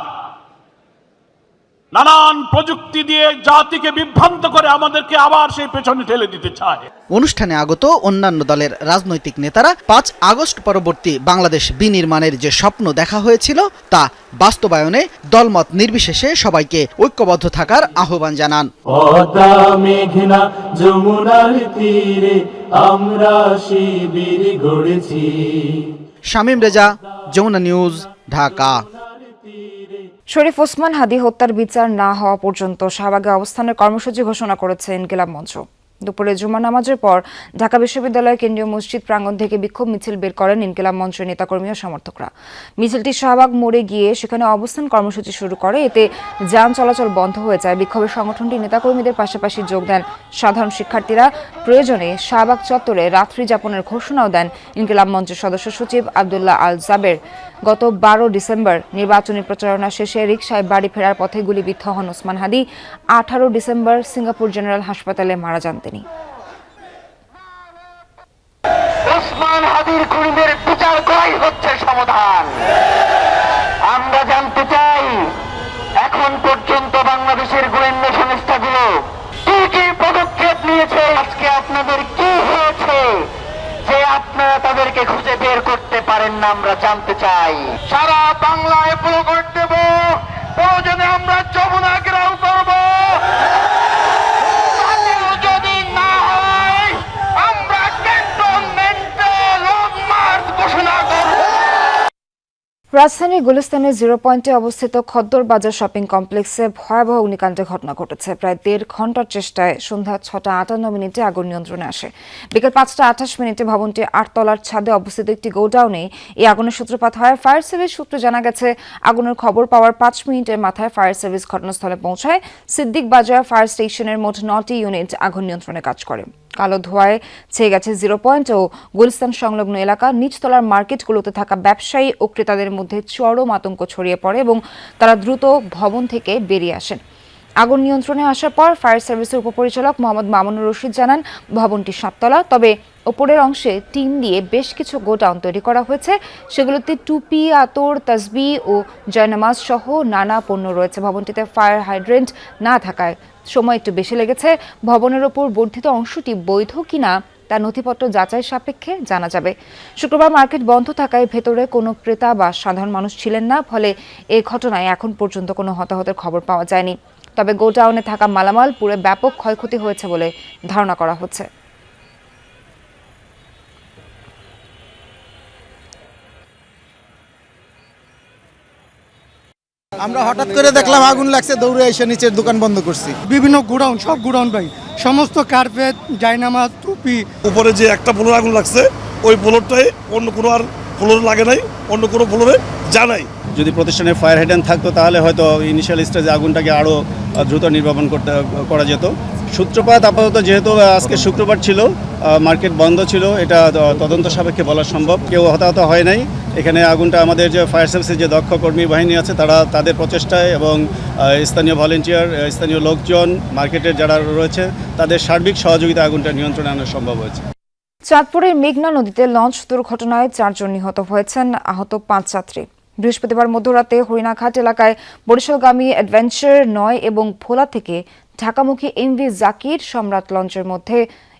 নানান প্রযুক্তি দিয়ে জাতিকে বিভ্রান্ত করে আমাদেরকে আবার সেই পেছনে ঠেলে দিতে চায়।
অনুষ্ঠানে আগত অন্যান্য দলের রাজনৈতিক নেতারা ৫ আগস্ট পরবর্তী বাংলাদেশ বিনির্মাণের যে স্বপ্ন দেখা হয়েছিল তা বাস্তবায়নে দলমত নির্বিশেষে সবাইকে ঐক্যবদ্ধ থাকার আহ্বান জানান।
মেঘনা যমুনার তীরে আমরা শিবির গড়েছি।
শামীম রেজা, যমুনা নিউজ, ঢাকা।
শরীফ ওসমান হাদী হত্যার বিচার না হওয়া পর্যন্ত শাহবাগে অবস্থানের কর্মসূচি ঘোষণা করেছে ইনকিলাব মঞ্চ। দুপুরে জুমা নামাজের পর ঢাকা বিশ্ববিদ্যালয় কেন্দ্রীয় মসজিদ প্রাঙ্গণ থেকে বিক্ষোভ মিছিল বের করেন ইনকিলাব মঞ্চের নেতাকর্মী ও সমর্থকরা। মিছিলটি শাহবাগ মোড়ে গিয়ে সেখানে অবস্থান কর্মসূচি শুরু করে। এতে যান চলাচল বন্ধ হয়ে যায়। বিক্ষোভের সংগঠনটি নেতাকর্মীদের পাশাপাশি যোগ দেন সাধারণ শিক্ষার্থীরা। প্রয়োজনে শাহবাগ চত্বরে রাত্রি যাপনের ঘোষণাও দেন ইনকিলাব মঞ্চের সদস্য সচিব আব্দুল্লাহ আল জাবের। গত 12 ডিসেম্বর নির্বাচনী প্রচারণা শেষে রিকশায় বাড়ি ফেরার পথে গুলিবিদ্ধ হন Osman Hadi. 18 December Singapore general হাসপাতালে মারা যান তিনি।
ওসমান হাদীর খুনিদের বিচার করাই হচ্ছে সমাধান। আমরা জানতে চাই, এখন পর্যন্ত বাংলাদেশের গোয়েন্দা সংস্থাগুলো কি কি পদক্ষেপ নিয়েছে, আজকে আপনাদের কি হয়েছে যে আপনারা তাদেরকে খুঁজে বের করতে পারেন না, আমরা জানতে চাই। সারা বাংলায় প্রকট দেব, প্রয়োজনে আমরা যমুনা ঘেরাও করব। যদি না হয় আমরা ক্যান্টনমেন্টে লং মার্চ ঘোষণা করব।
রাজধানীর গুলিস্তানের 0 পয়েন্টে অবস্থিত খদ্দর বাজার শপিং কমপ্লেক্সে ভয়াবহ অগ্নিকাণ্ডের ঘটনা ঘটেছে। প্রায় 1.5 ঘন্টার চেষ্টায় সন্ধ্যা 6:58 আগুন নিয়ন্ত্রণে আসে। বিকেল 5:28 ভবনটির 8 তলার ছাদে অবস্থিত একটি গোডাউনে এই আগুনের সূত্রপাত হয়। ফায়ার সার্ভিস সূত্রে জানা গেছে, আগুনের খবর পাওয়ার 5 মিনিটের মাথায় ফায়ার সার্ভিস ঘটনাস্থলে পৌঁছায়। সিদ্দিক বাজার ফায়ার স্টেশনের মোট 9টি ইউনিট আগুন নিয়ন্ত্রণে কাজ করে। কালো ধোঁয়ায় ছেয়ে গেছে 0 পয়েন্ট ও গুলিস্তান সংলগ্ন এলাকা। নিচতলার মার্কেটগুলোতে থাকা ব্যবসায়ী ও ক্রেতাদের মধ্যে চরম আতঙ্ক ছড়িয়ে পড়ে এবং তারা দ্রুত ভবন থেকে বেরিয়ে আসেন। আগুন নিয়ন্ত্রণে আসার পর ফায়ার সার্ভিসের উপপরিচালক মোহাম্মদ মামুনুর রশিদ জানান, ভবনটি 7 তলা, তবে ওপরের অংশে টিন দিয়ে বেশ কিছু গোডাউন তৈরি করা হয়েছে। সেগুলোতে টুপি, আতর, তাসবি ও জয়নামাজ সহ নানা পণ্য রয়েছে। ভবনটিতে ফায়ার হাইড্রেন্ট না থাকায় সময় একটু বেশি লেগেছে। ভবনের ওপর বর্ধিত অংশটি বৈধ কিনা তা নথিপত্র যাচাই সাপেক্ষে জানা যাবে। শুক্রবার মার্কেট বন্ধ থাকায় ভেতরে কোনো ক্রেতা বা সাধারণ মানুষ ছিলেন না। ফলে এই ঘটনায় এখন পর্যন্ত কোনো হতাহতের খবর পাওয়া যায়নি। তবে গোডাউনে থাকা মালামাল পুরো ব্যাপক ক্ষয়ক্ষতি হয়েছে বলে ধারণা করা হচ্ছে।
আমরা হঠাৎ করে দেখলাম আগুন লাগছে, দৌড়ে এসে নিচের দোকান বন্ধ করছি। বিভিন্ন গোডাউন, সব গোডাউন ভাই, সমস্ত কার্পেট, জায়নামাজ, টুপি।
উপরে যে একটা ফ্লোর আগুন লাগছে, ওই ফ্লোরটাই অন্য কোনো আর ফ্লোর লাগে নাই, অন্য কোনো ফ্লোরে যা নাই।
যদি প্রতিষ্ঠানে ফায়ার হাইড্রেন্ট থাকতো তাহলে হয়তো ইনিশিয়াল স্টেজে আগুনটাকে আরও দ্রুত নির্বাপন করা যেত। সূত্রপাত আপাতত যেহেতু আজকে শুক্রবার ছিল, মার্কেট বন্ধ ছিল, এটা তদন্ত সাপেক্ষে বলা সম্ভব। কেউ হতাহত হয় নাই। এখানে আগুনটা আমাদের যে ফায়ার সার্ভিসের যে দক্ষ কর্মী বাহিনী আছে তারা তাদের প্রচেষ্টায় এবং স্থানীয় ভলেন্টিয়ার, স্থানীয় লোকজন, মার্কেটের যারা রয়েছে তাদের সার্বিক সহযোগিতা আগুনটা নিয়ন্ত্রণে আনা সম্ভব হয়েছে।
চাঁদপুরের মেঘনা নদীতে লঞ্চ দুর্ঘটনায় 4 জন নিহত হয়েছেন, আহত 5 যাত্রী। বৃহস্পতিবার মধ্যরাতে হরিণাঘাট এলাকায় বরিশালগামী অ্যাডভেঞ্চার 9 এবং ভোলা থেকে ঢাকামুখী এমভি জাকির সম্রাট লঞ্চের মধ্যে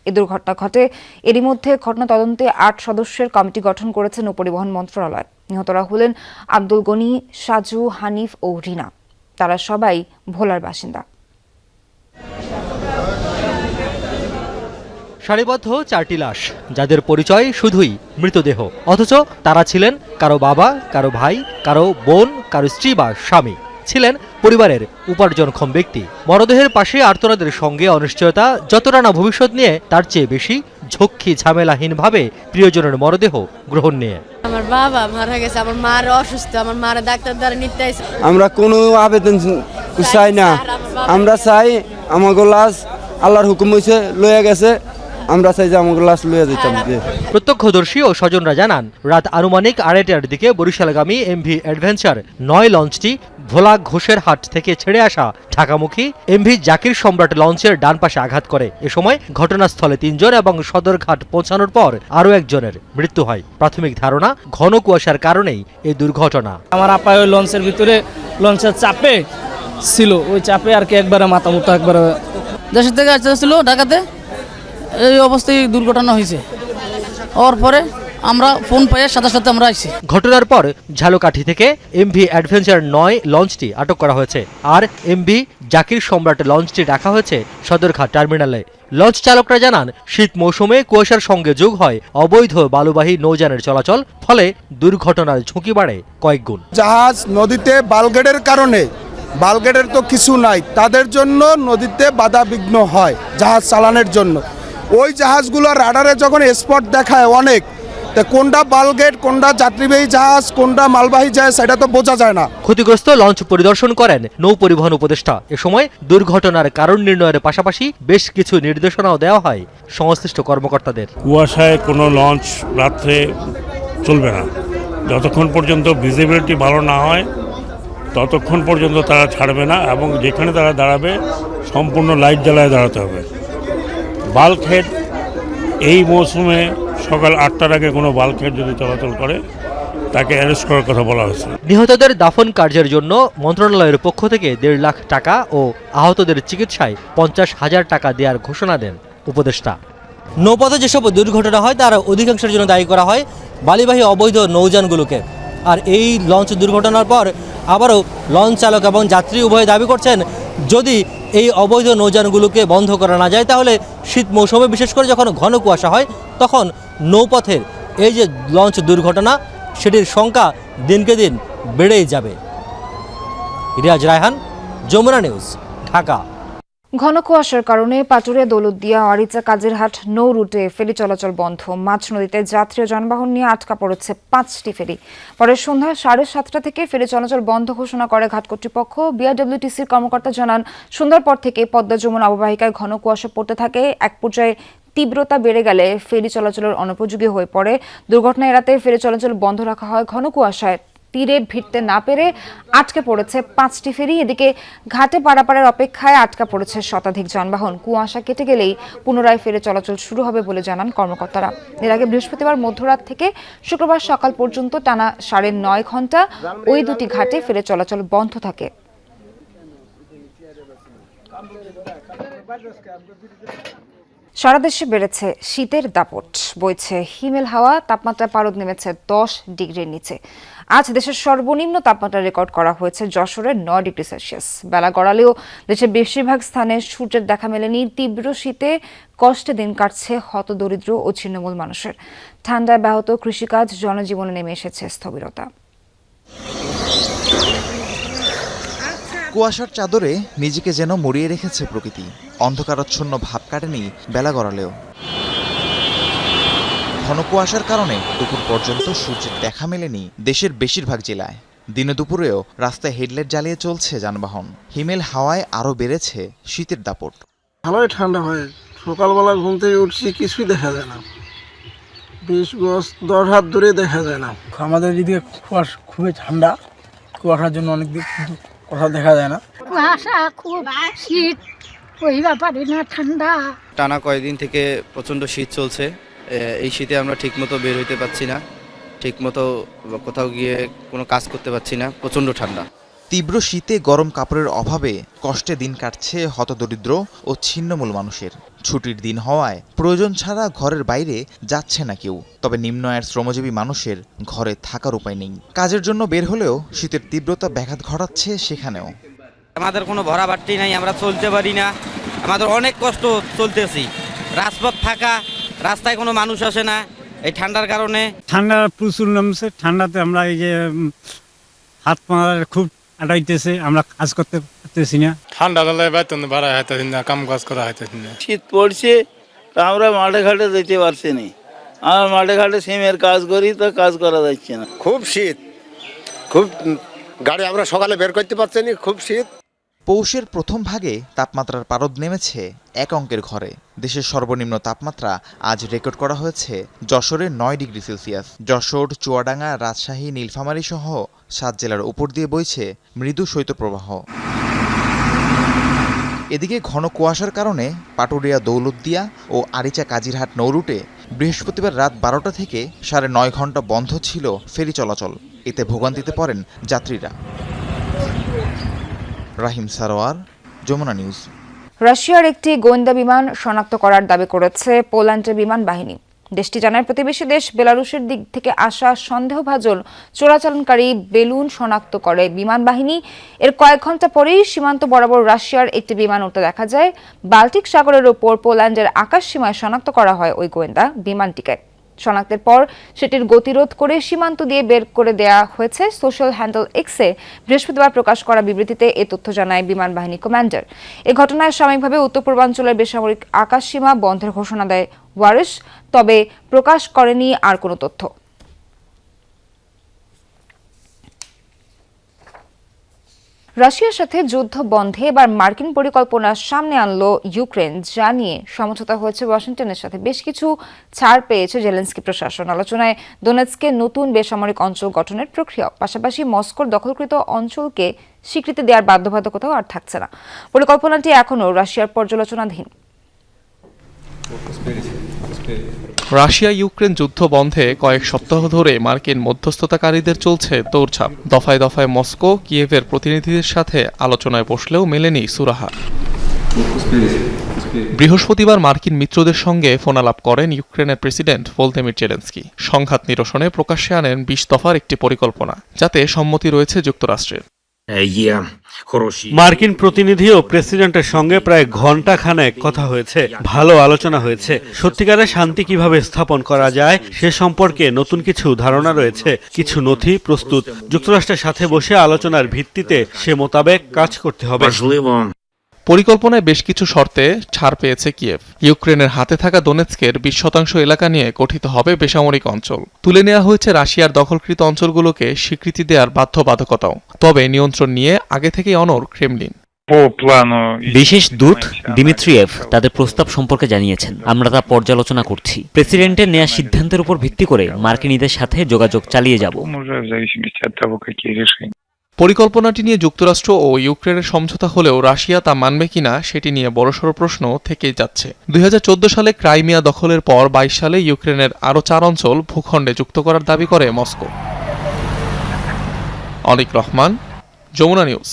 এই দুর্ঘটনা ঘটে। এরই মধ্যে ঘটনা তদন্তে 8 সদস্যের কমিটি গঠন করেছে নৌপরিবহন মন্ত্রণালয়। নিহতরা হলেন আব্দুল গনি, সাজু, হানিফ ও রিনা। তারা সবাই ভোলার বাসিন্দা।
সারিবদ্ধ 4টি লাশ, যাদের পরিচয় শুধুই মৃতদেহ, অথচ তারা ছিলেন কারো বাবা, কারো ভাই, কারো বোন, কারো স্ত্রী বা স্বামী, ছিলেন পরিবারের উপার্জনক্ষম ব্যক্তি। মরদেহের পাশে আর্তনাদের সঙ্গে অনিশ্চয়তা, যতটা না ভবিষ্যৎ নিয়ে তার চেয়ে বেশি ঝক্কি ঝামেলাহীনভাবে প্রিয়জনের মরদেহ গ্রহণ নিয়ে।
আমার বাবা মারা গেছে, আমার মার অসুস্থ, আমার মার ডাক্তার দ্বারা নিতে আইছে।
আমরা কোনো আবেদন চাই না, আমরা চাই আমাকে লাশ আল্লাহর হুকুম হয়েছে লইয়া গেছে, আমরা চাই যে আমাকে লাশ লইয়া যেতাম।
প্রত্যক্ষদর্শী ও স্বজনরা জানান রাত আনুমানিক 2:30টার দিকে বরিশালগামী এমভি অ্যাডভেঞ্চার 9 লঞ্চটি ভোলা ঘোষের হাট থেকে ছেড়ে আসা ঢাকামুখী এমভি জাকির সম্রাট লঞ্চের ডান পাশে আঘাত করে। এ সময় ঘটনাস্থলে 3 জন এবং সদরঘাট পৌঁছানোর পর আরও একজনের মৃত্যু হয়। প্রাথমিক ধারণা ঘন কুয়াশার কারণেই এই দুর্ঘটনা।
আমার আপা ওই লঞ্চের ভিতরে লঞ্চের চাপে ছিল, ওই চাপে আর কি একবারে মাথা মুথা একবারে দেশের থেকে আসছিল ঢাকাতে, এই অবস্থায় দুর্ঘটনা হয়েছে। ওর পরে আমরা ফোন পেয়ে সাথে সাথে আমরা আইছি।
ঘটনার পর ঝালকাঠি থেকে এমভি অ্যাডভেঞ্চার 9 লঞ্চটি আটক করা হয়েছে, আর এমভি জাকির সম্রাট লঞ্চটি রাখা হয়েছে সদরঘাট টার্মিনালে। লঞ্চ চালকরা জানান শীত মৌসুমে কুয়াশার সঙ্গে যোগ হয় অবৈধ বালুবাহী নৌযানের চলাচল, ফলে দুর্ঘটনার ঝুঁকি বাড়ে কয়েক গুণ।
জাহাজ নদীতে বালগেটের কারণে, বালগেটের তো কিছু নাই, তাদের জন্য নদীতে বাধা বিঘ্ন হয় জাহাজ চালানোর জন্য। ওই জাহাজগুলো রাডারে যখন স্পট দেখায় অনেক, তা কোনটা বালগেট, কোনটা যাত্রীবাহী জাহাজ, কোনটা মালবাহী জাহাজ সেটা তো বোঝা যায় না।
ক্ষতিগ্রস্ত লঞ্চ পরিদর্শন করেন নৌ পরিবহন উপদেষ্টা। এ সময় দুর্ঘটনার কারণ নির্ণয়ের পাশাপাশি বেশ কিছু নির্দেশনাও দেওয়া হয় সংশ্লিষ্ট কর্মকর্তাদের।
কুয়াশায় কোনো লঞ্চ রাত্রে চলবে না, যতক্ষণ পর্যন্ত ভিজিবিলিটি ভালো না হয় ততক্ষণ পর্যন্ত তারা ছাড়বে না, এবং যেখানে তারা দাঁড়াবে সম্পূর্ণ লাইট জ্বালায় দাঁড়াতে হবে। বাল্কহেড এই মৌসুমে সকাল 8টার আগে কোনো বাল্কহেড যদি চলাচল করে তাকে অ্যারেস্ট করার কথা বলা হয়েছে।
নিহতদের দাফন কার্যের জন্য মন্ত্রণালয়ের পক্ষ থেকে 1.5 লাখ টাকা ও আহতদের চিকিৎসায় 50,000 টাকা দেওয়ার ঘোষণা দেন উপদেষ্টা। নৌপথে যেসব দুর্ঘটনা হয় তার অধিকাংশের জন্য দায়ী করা হয় বালিবাহী অবৈধ নৌযানগুলোকে। আর এই লঞ্চ দুর্ঘটনার পর আবারও লঞ্চ চালক এবং যাত্রী উভয়ে দাবি করছেন যদি এই অবৈধ নৌযানগুলোকে বন্ধ করা না যায় তাহলে শীত মৌসুমে বিশেষ করে যখন ঘন কুয়াশা হয় তখন নৌপথের এই যে লঞ্চ দুর্ঘটনা সেটির সংখ্যা দিনকে দিন বেড়েই যাবে। রিয়াজ রায়হান, যমুনা নিউজ, ঢাকা।
ঘন কুয়াশার কারণে পাটুরিয়া, দৌলতদিয়া, আরিচা, কাজিরহাট নৌ রুটে ফেরি চলাচল বন্ধ। মাছ নদীতে যাত্রী ও যানবাহন নিয়ে আটকা পড়েছে 5টি ফেরি। পরে সন্ধ্যা 7:30 থেকে ফেরি চলাচল বন্ধ ঘোষণা করে ঘাট কর্তৃপক্ষ। বিআরডব্লিউটিসির কর্মকর্তা জানান সন্ধ্যার পর থেকে পদ্মা যমুনা অববাহিকায় ঘন কুয়াশা পড়তে থাকে। এক পর্যায়ে তীব্রতা বেড়ে গেলে ফেরি চলাচলের অনুপযোগী হয়ে পড়ে। দুর্ঘটনা এড়াতে ফেরি চলাচল বন্ধ রাখা হয়। ঘন কুয়াশায় তীরে ভিড়তে না পেরে আটকে পড়েছে 5টি ফেরি। এদিকে ঘাটে পারাপারের অপেক্ষায় আটকা পড়েছে শতাধিক যানবাহন। কুয়াশা কেটে গেলেই পুনরায় ফেরি চলাচল শুরু হবে বলে জানান কর্মকর্তারা। এর আগে বৃহস্পতিবার মধ্যরাত থেকে শুক্রবার সকাল পর্যন্ত টানা 9.5 ঘন্টা ওই দুটি ঘাটে ফেরি চলাচল বন্ধ থাকে। সারা দেশে বেড়েছে শীতের দাপট, বইছে হিমেল হাওয়া। তাপমাত্রার পারদ নেমেছে 10 ডিগ্রির নিচে। আজ দেশের সর্বনিম্ন তাপমাত্রা রেকর্ড করা হয়েছে যশোরে 9 ডিগ্রি সেলসিয়াস। বেলা গড়ালেও দেশের বেশিরভাগ স্থানে সূর্যের দেখা মেলেনি। তীব্র শীতে কষ্টে দিন কাটছে হতদরিদ্র ও ছিন্নমূল মানুষের। ঠান্ডায় ব্যাহত কৃষিকাজ, জনজীবনে নেমে এসেছে স্থবিরতা।
কুয়াশার চাদরে নিজেকে যেন মুড়িয়ে রেখেছে প্রকৃতি। অন্ধকারাচ্ছন্ন ভাব কাটেনি বেলা গড়ালেও। ঘন কুয়াশার কারণে দুপুর পর্যন্ত সূর্যের দেখা মেলেনি দেশের বেশিরভাগ জেলায়। দিনে দুপুরেও রাস্তায় হেডলাইট জ্বালিয়ে চলছে যানবাহন। হিমেল হাওয়ায় আরও বেড়েছে শীতের দাপট।
ভালোই ঠান্ডা হয়, সকালবেলা ঘুম থেকে উঠছি কিছুই দেখা যায় না, 20 গজ 10 হাত দূরে দেখা যায় না।
আমাদের এদিকে কুয়াশা খুবই ঠান্ডা, কুয়াশার জন্য অনেক দিক কোথাও দেখা যায় না।
কুয়াশা খুব শীত, ওইবা পারি না, ঠান্ডা।
টানা কয়েকদিন থেকে প্রচণ্ড শীত চলছে। এই শীতে আমরা ঠিকমতো বের হইতে পারছি না, ঠিকমতো কোথাও গিয়ে কোনো কাজ করতে পারছি না, প্রচণ্ড ঠান্ডা।
তীব্র শীতে গরম কাপড়ের অভাবে কষ্টে দিন কাটছে হতদরিদ্র ও ছিন্নমূল মানুষের। ছুটির দিন হওয়ায় প্রয়োজন ছাড়া ঘরের বাইরে যাচ্ছে না কেউ। তবে নিম্ন আয়ের শ্রমজীবী মানুষের ঘরে থাকার উপায় নেই। কাজের জন্য বের হলেও শীতের তীব্রতা ব্যাঘাত ঘটাচ্ছে সেখানেও।
আমাদের কোনো ভরা বাট্টি নাই, আমরা চলতে পারি না, আমাদের অনেক কষ্ট চলতেছি। রাজপথ ফাঁকা, রাস্তায় কোনো মানুষ আসে না এই ঠান্ডার কারণে।
ঠান্ডা প্রচুর নামছে, ঠান্ডাতে আমরা এই যে হাত পা খুব আটাইতেছে, আমরা কাজ করতে পারতেছি না।
ঠান্ডা লাগায় বেতন বাড়া হইতেছি না, কাম কাজ করা হইতেছি না।
শীত পড়ছে, আমরা মাঠে ঘাটে যেতে পারছি না,
আর মাঠে ঘাটে সিমের কাজ করি, তো কাজ করা যাচ্ছে না।
খুব শীত, খুব গাড়ি আমরা সকালে বের করতে পারছি না, খুব শীত।
পৌষের প্রথম ভাগে তাপমাত্রার পারদ নেমেছে এক অঙ্কের ঘরে। দেশের সর্বনিম্ন তাপমাত্রা আজ রেকর্ড করা হয়েছে যশোরে 9 ডিগ্রি সেলসিয়াস। যশোর, চুয়াডাঙ্গা, রাজশাহী, নীলফামারী সহ 7 জেলার উপর দিয়ে বইছে মৃদু শৈত্যপ্রবাহ। এদিকে ঘন কুয়াশার কারণে পাটুরিয়া, দৌলতদিয়া ও আরিচা কাজিরহাট নৌরুটে বৃহস্পতিবার রাত 12টা থেকে 9.5 ঘন্টা বন্ধ ছিল ফেরি চলাচল। এতে ভোগান্তিতে পড়েন যাত্রীরা। রাহিম সারোয়ার, যমুনা নিউজ।
রাশিয়ার একটি গোয়েন্দা বিমান শনাক্ত করার দাবি করেছে পোল্যান্ডের বিমান বাহিনী। দেশটি জানায় প্রতিবেশী দেশ বেলারুশের দিক থেকে আসা সন্দেহভাজন চোরাচালানকারী বেলুন শনাক্ত করে বিমান বাহিনী। এর কয়েক ঘন্টা পরেই সীমান্ত বরাবর রাশিয়ার একটি বিমান উঠতে দেখা যায়। বাল্টিক সাগরের ওপর পোল্যান্ডের আকাশ সীমায় শনাক্ত করা হয় ওই গোয়েন্দা বিমানটিকে। শনাক্তের পর সেটির গতিরোধ করে সীমান্ত দিয়ে বের করে দেয়া হয়েছে। সোশ্যাল হ্যান্ডেল এক্সে বৃহস্পতিবার প্রকাশ করা বিবৃতিতে এ তথ্য জানায় বিমান বাহিনী কমান্ডার। এ ঘটনায় সাময়িকভাবে উত্তর পূর্বাঞ্চলের বেসামরিক আকাশ সীমা বন্ধের ঘোষণা দেয় ওয়ারিশ, তবে প্রকাশ করেনি আর কোনো তথ্য। রাশিয়ার সাথে যুদ্ধ বন্ধে এবার মার্কিন পরিকল্পনা সামনে আনলো ইউক্রেন, যা নিয়ে সমঝোতা হয়েছে ওয়াশিংটনের সাথে। বেশ কিছু ছাড় পেয়েছে জেলেনস্কি প্রশাসন। আলোচনায় দোনেৎস্কে নতুন বেসামরিক অঞ্চল গঠনের প্রক্রিয়া, পাশাপাশি মস্কোর দখলকৃত অঞ্চলকে স্বীকৃতি দেওয়ার বাধ্যবাধকতাও আর থাকছে না। পরিকল্পনাটি এখনও রাশিয়ার পর্যালোচনাধীন।
রাশিয়া ইউক্রেন যুদ্ধ বন্ধে কয়েক সপ্তাহ ধরে মার্কিন মধ্যস্থতাকারীদের চলছে দৌড়ঝাঁপ। দফায় দফায় মস্কো, কিয়েভের প্রতিনিধিদের সাথে আলোচনায় বসলেও মেলেনি সুরাহা। বৃহস্পতিবার মার্কিন মিত্রদের সঙ্গে ফোনালাপ করেন ইউক্রেনের প্রেসিডেন্ট ভলোদিমির জেলেনস্কি। সংঘাত নিরসনে প্রকাশ্যে আনেন 20 দফার একটি পরিকল্পনা, যাতে সম্মতি রয়েছে যুক্তরাষ্ট্রের।
মার্কিন প্রতিনিধি ও প্রেসিডেন্টের সঙ্গে প্রায় ঘণ্টাখানেক কথা হয়েছে, ভালো আলোচনা হয়েছে। সত্যিকারের শান্তি কিভাবে স্থাপন করা যায় সে সম্পর্কে নতুন কিছু ধারণা রয়েছে। কিছু নথি প্রস্তুত। যুক্তরাষ্ট্রের সাথে বসে আলোচনার ভিত্তিতে সে মোতাবেক কাজ করতে হবে।
পরিকল্পনায় বেশ কিছু শর্তে ছাড় পেয়েছে কিয়েভ। ইউক্রেনের হাতে থাকা দোনেৎস্কের 20% এলাকা নিয়ে গঠিত হবে বেসামরিক অঞ্চল। তুলে নেওয়া হয়েছে রাশিয়ার দখলকৃত অঞ্চলগুলোকে স্বীকৃতি দেওয়ার বাধ্যবাধকতাও। তবে নিয়ন্ত্রণ নিয়ে আগে থেকেই অনড় ক্রেমলিন।
বিশেষ দূত দিমিত্রিয়েভ তাদের প্রস্তাব সম্পর্কে জানিয়েছেন, আমরা তা পর্যালোচনা করছি। প্রেসিডেন্টের নেওয়া সিদ্ধান্তের উপর ভিত্তি করে মার্কিনীদের সাথে যোগাযোগ চালিয়ে যাব।
পরিকল্পনাটি নিয়ে যুক্তরাষ্ট্র ও ইউক্রেনের সমঝোতা হলেও রাশিয়া তা মানবে কিনা সেটি নিয়ে বড়সড় প্রশ্ন থেকেই যাচ্ছে। 2014 সালে ক্রাইমিয়া দখলের পর 22 সালে ইউক্রেনের আরও 4 অঞ্চল ভূখণ্ডে যুক্ত করার দাবি করে মস্কো। অনিক রহমান, যমুনা নিউজ।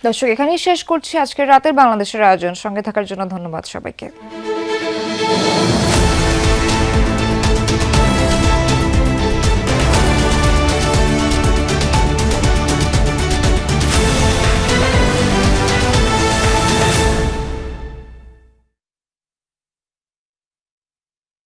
দর্শক, এখানেই শেষ করছি আজকের রাতের বাংলাদেশের আয়োজন। সঙ্গে থাকার জন্য ধন্যবাদ সবাইকে।